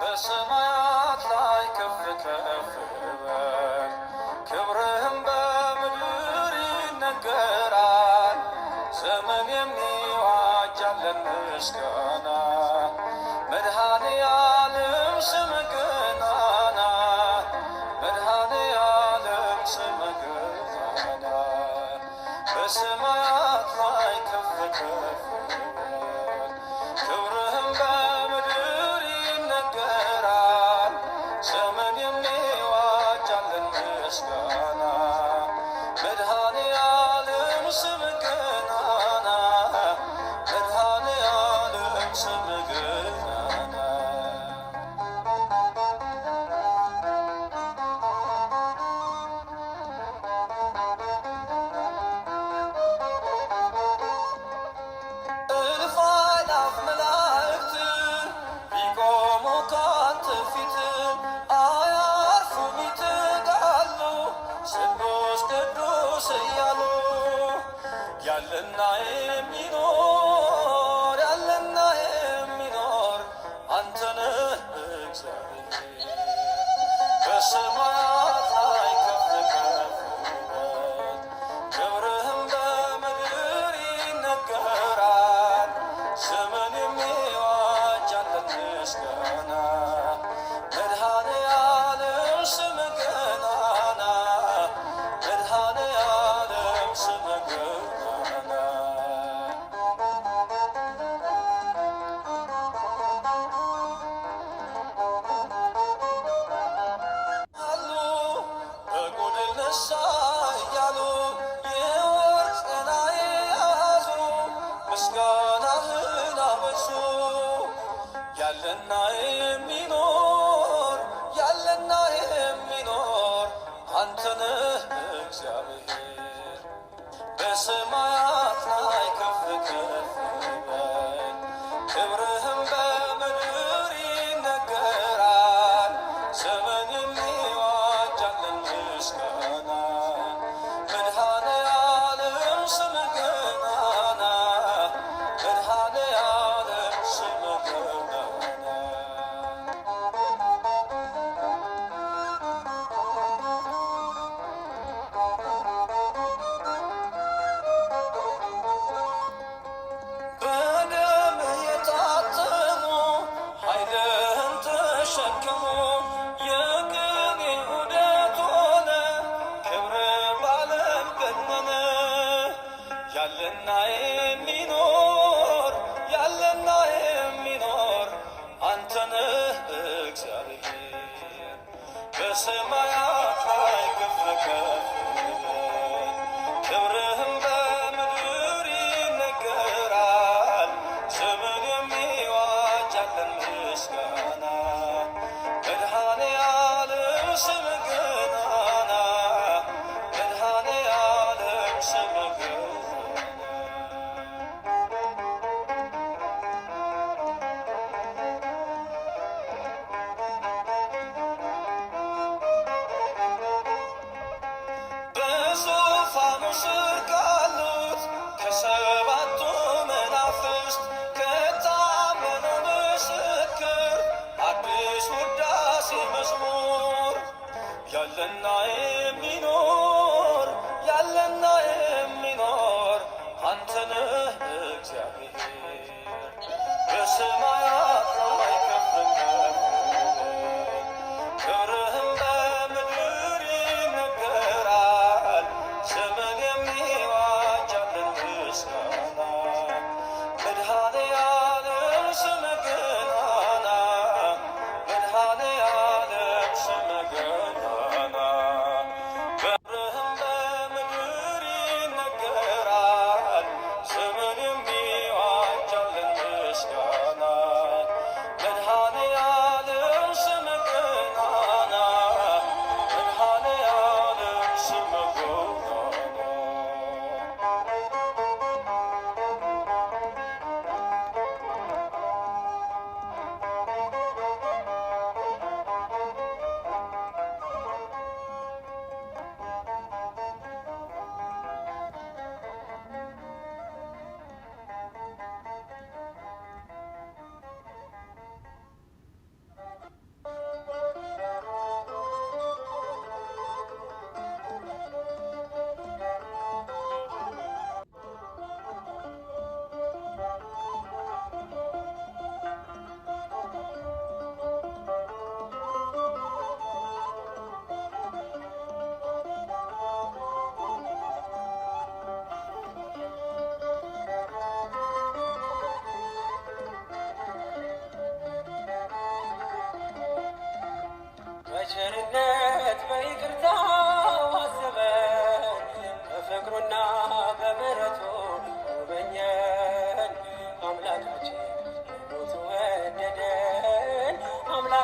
በሰማያት ላይ ከፍ ከፍ በል ክብርህም በምድር ይነገራል። ዘመን የሚዋጃለን ምስጋና መድኃኔ ዓለም ስምህ ገናና መድኃኔ ዓለም ስምህ ገናና በሰማያት ላይ ከፍ ከፍ በል ክብርህም በምድር ይነገራል። ዘመን የሚዋጃለን ምስጋና መድኃኔ ዓለም ስምህ ገናና መድኃኔ ዓለም ስምህ ገናና እልፍ አእላፍ መላእክት ቢቆሙ ካንተ ፊት አያርፉም ይተጋሉ ቅዱስ ቅዱስ እያሉ ያለና የሚኖር ያለና የሚኖር አንተ ነህ እግዚአብሔር። በሰማያት ላይ ከፍ ከፍ በል ክብርህም በምድር ይነገራል። ዘመን የሚዋጃለን ምስጋና መድኃኔ ዓለም ስምህ ገናና መድኃኔ ዓለም ስምህ ገናና አሉ በጎድል ነሳ እያሉ የወርቅ ጽና የያዙ ምስጋናህን አበዙ። ያለና የሚኖር ያለና የሚኖር አንተ ነህ እግዚአብሔር። በሰማያት ላይ ከፍ ከፍ በል ክብርህም በምድር ይነገራል። ዘመን የሚዋጃለን ምስጋና መድኃኔ ዓለም ስምህ ገናና መድኃኔ ዓለም ስምህ ገናና በደምህ የታተሙ ኃይልህን ተሸከሙ የቅኔ ዑደት ሆነ ክብርህ በዓለም ገነነ። ያለና የሚኖር ያለና የሚኖር አንተ ነህ እግዚአብሔር። በሰማያት ላይ ከፍ ከፍ በል ክብርህም በምድር ይነገራል። ዘመን የሚዋጃለን ምስጋና መድኃኔ ዓለም ስምህ ገናና መድኃኔ ዓለም ስምህ ገናና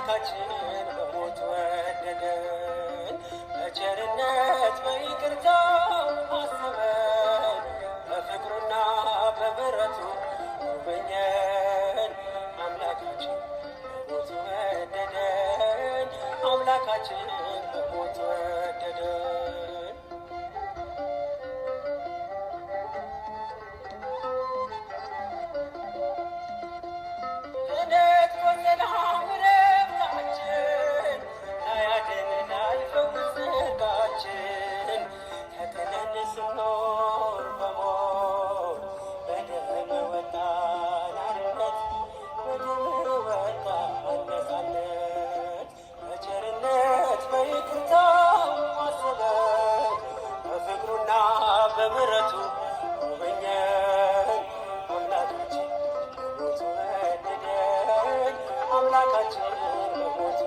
አምላካችን በሞት ወደደን። በቸርነት በይቅርታው አሰበን፣ በፍቅሩና በምሕረቱ ጎበኘን። አምላካችን በሞት ወደደን። አምላካችን በሞት ወደደን። እውነት በሰላም ረፍታችን ላያድን ላይፈውስ ሥጋችን ተጥለን ስንኖር በሞት በደም ወጣን አርነት፣ በደም ወጣን ነፃነት። በቸርነት በይቅርታው አሰበን፣ በፍቅሩና በምሕረቱ ጎበኘን። አምላካችን በሞት ወደደን። አምላካችን በሞት